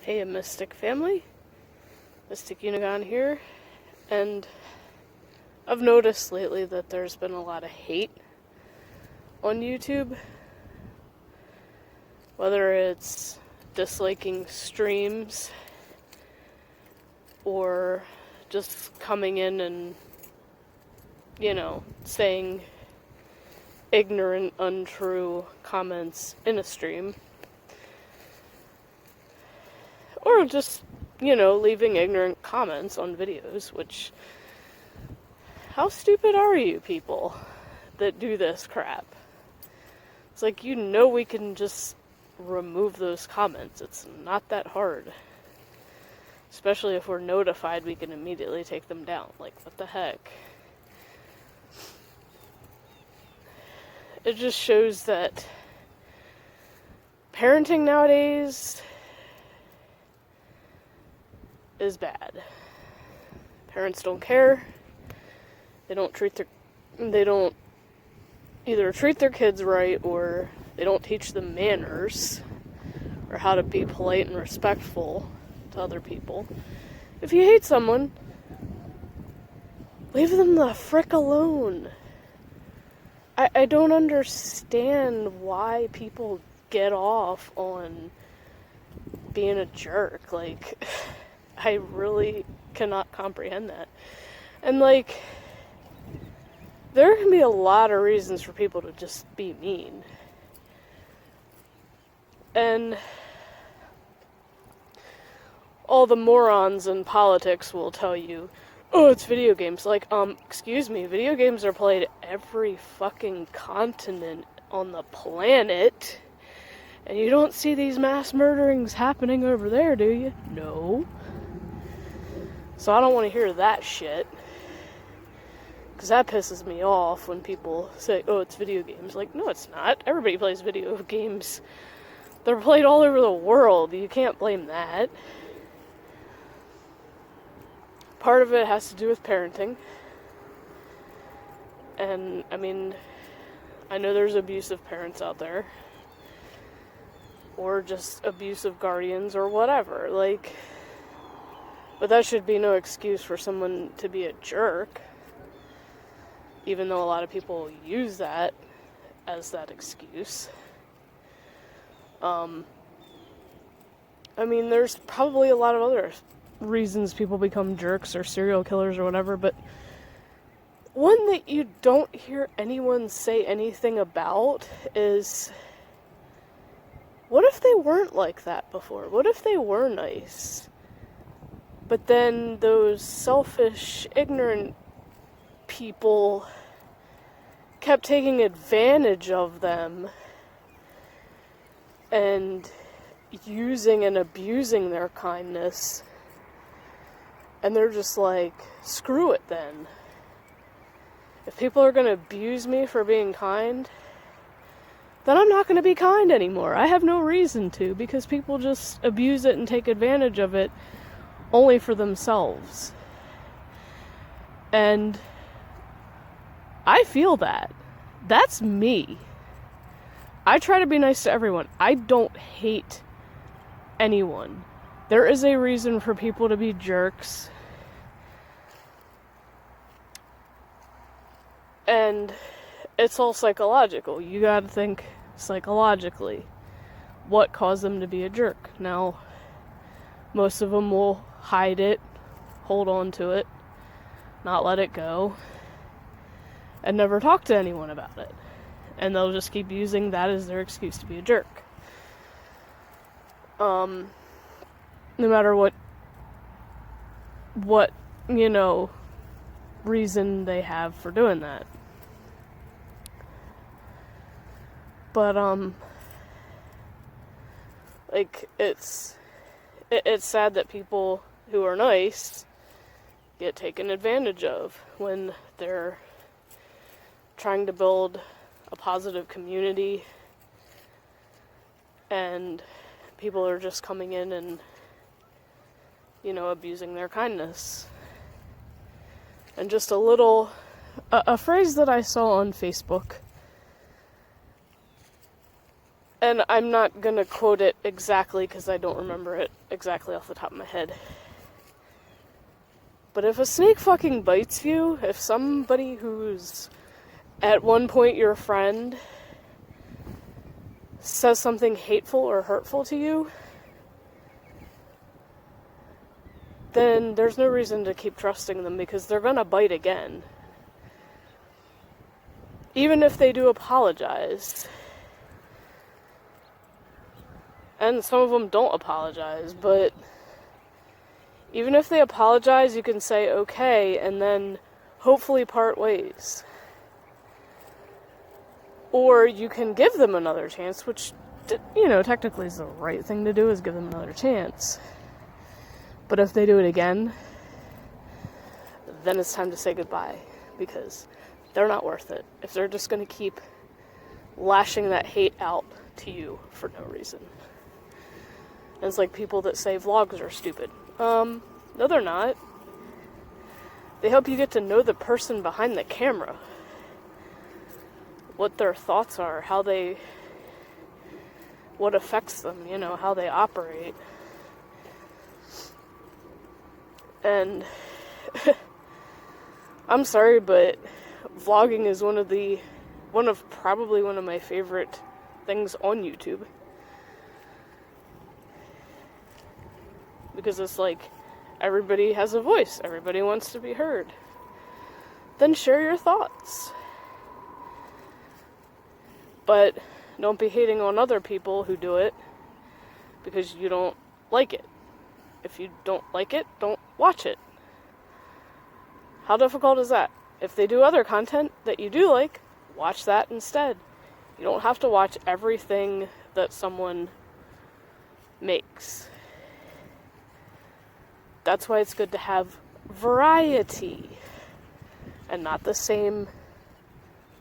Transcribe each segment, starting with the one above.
Hey, Mystic family, Mystic Unigon here, and I've noticed lately that there's been a lot of hate on YouTube, whether it's disliking streams or just coming in and, saying ignorant, untrue comments in a stream. Or just, leaving ignorant comments on videos, which... How stupid are you people that do this crap? It's like, we can just remove those comments. It's not that hard. Especially if we're notified, we can immediately take them down. Like, what the heck? It just shows that parenting nowadays is bad. Parents don't care. They don't either treat their kids right, or they don't teach them manners or how to be polite and respectful to other people. If you hate someone, leave them the frick alone. I don't understand why people get off on being a jerk. Like, I really cannot comprehend that. And, there can be a lot of reasons for people to just be mean. And all the morons in politics will tell you, oh, it's video games. Excuse me, video games are played every fucking continent on the planet. And you don't see these mass murderings happening over there, do you? No. So I don't want to hear that shit. Because that pisses me off when people say, oh, it's video games. Like, no, it's not. Everybody plays video games. They're played all over the world. You can't blame that. Part of it has to do with parenting. And, I know there's abusive parents out there. Or just abusive guardians or whatever. But that should be no excuse for someone to be a jerk. Even though a lot of people use that as that excuse. There's probably a lot of other reasons people become jerks or serial killers or whatever, but one that you don't hear anyone say anything about is, what if they weren't like that before? What if they were nice? But then those selfish, ignorant people kept taking advantage of them and using and abusing their kindness, and they're just like, screw it then. If people are going to abuse me for being kind, then I'm not going to be kind anymore. I have no reason to, because people just abuse it and take advantage of it only for themselves. And I feel that. That's me. I try to be nice to everyone. I don't hate anyone. There is a reason for people to be jerks. And it's all psychological. You gotta think psychologically what caused them to be a jerk. Now, most of them will hide it, hold on to it, not let it go, and never talk to anyone about it. And they'll just keep using that as their excuse to be a jerk. No matter what, reason they have for doing that. But, it's sad that people who are nice get taken advantage of when they're trying to build a positive community, and people are just coming in and, abusing their kindness. And just a phrase that I saw on Facebook And I'm not gonna quote it exactly because I don't remember it exactly off the top of my head. But if a snake fucking bites you, if somebody who's at one point your friend says something hateful or hurtful to you, then there's no reason to keep trusting them because they're gonna bite again. Even if they do apologize. And some of them don't apologize, but even if they apologize, you can say okay and then hopefully part ways. Or you can give them another chance, which, technically is the right thing to do, is give them another chance. But if they do it again, then it's time to say goodbye, because they're not worth it. If they're just going to keep lashing that hate out to you for no reason. And it's like people that say vlogs are stupid. No, they're not. They help you get to know the person behind the camera. What their thoughts are, what affects them, how they operate. And I'm sorry, but vlogging is one of my favorite things on YouTube. Because it's like, everybody has a voice, everybody wants to be heard. Then share your thoughts. But don't be hating on other people who do it because you don't like it. If you don't like it, don't watch it. How difficult is that? If they do other content that you do like, watch that instead. You don't have to watch everything that someone makes. That's why it's good to have variety and not the same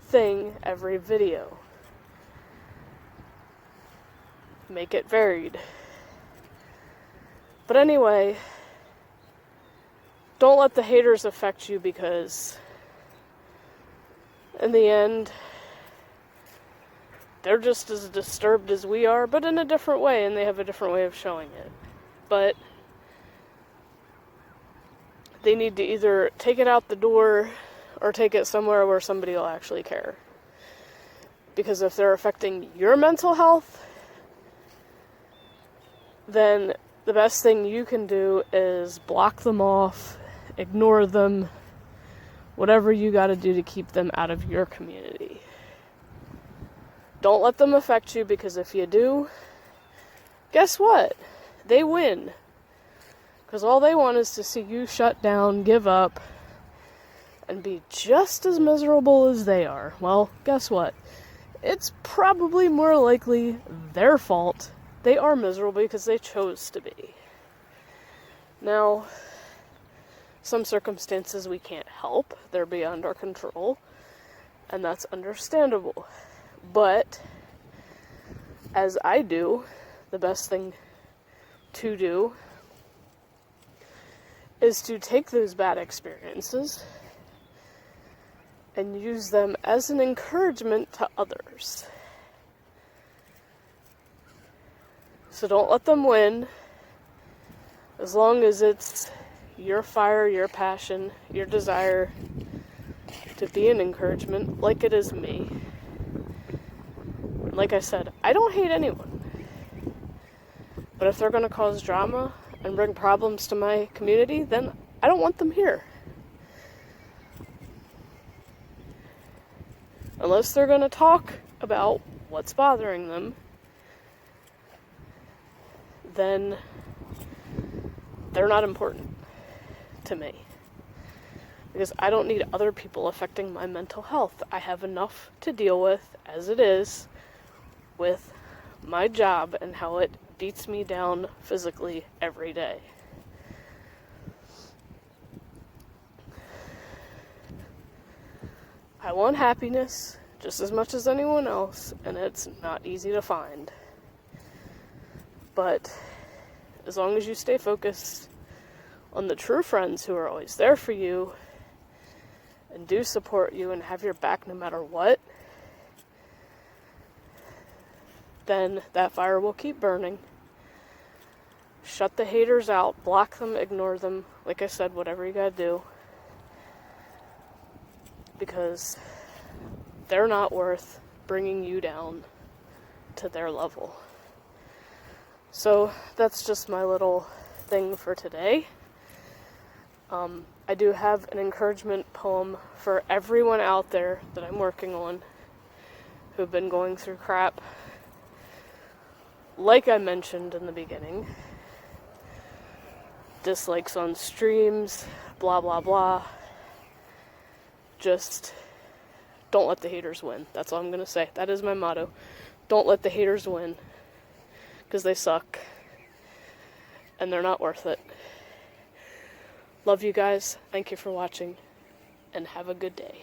thing every video. Make it varied. But anyway, don't let the haters affect you, because in the end, they're just as disturbed as we are, but in a different way, and they have a different way of showing it. But they need to either take it out the door or take it somewhere where somebody will actually care. Because if they're affecting your mental health, then the best thing you can do is block them off, ignore them, whatever you gotta do to keep them out of your community. Don't let them affect you, because if you do, guess what? They win. Because all they want is to see you shut down, give up, and be just as miserable as they are. Well, guess what? It's probably more likely their fault. They are miserable because they chose to be. Now, some circumstances we can't help. They're beyond our control. And that's understandable. But, as I do, the best thing to do is to take those bad experiences and use them as an encouragement to others. So don't let them win, as long as it's your fire, your passion, your desire to be an encouragement, like it is me. Like I said, I don't hate anyone. But if they're going to cause drama and bring problems to my community, then I don't want them here. Unless they're going to talk about what's bothering them, then they're not important to me. Because I don't need other people affecting my mental health. I have enough to deal with as it is with my job and how it beats me down physically every day. I want happiness just as much as anyone else, and it's not easy to find. But as long as you stay focused on the true friends who are always there for you and do support you and have your back no matter what, then that fire will keep burning. Shut the haters out, block them, ignore them. Like I said, whatever you gotta do. Because they're not worth bringing you down to their level. So that's just my little thing for today. I do have an encouragement poem for everyone out there that I'm working on who've been going through crap. Like I mentioned in the beginning, dislikes on streams, blah blah blah. Just don't let the haters win. That's all I'm gonna say. That is my motto. Don't let the haters win. Because they suck. And they're not worth it. Love you guys. Thank you for watching. And have a good day.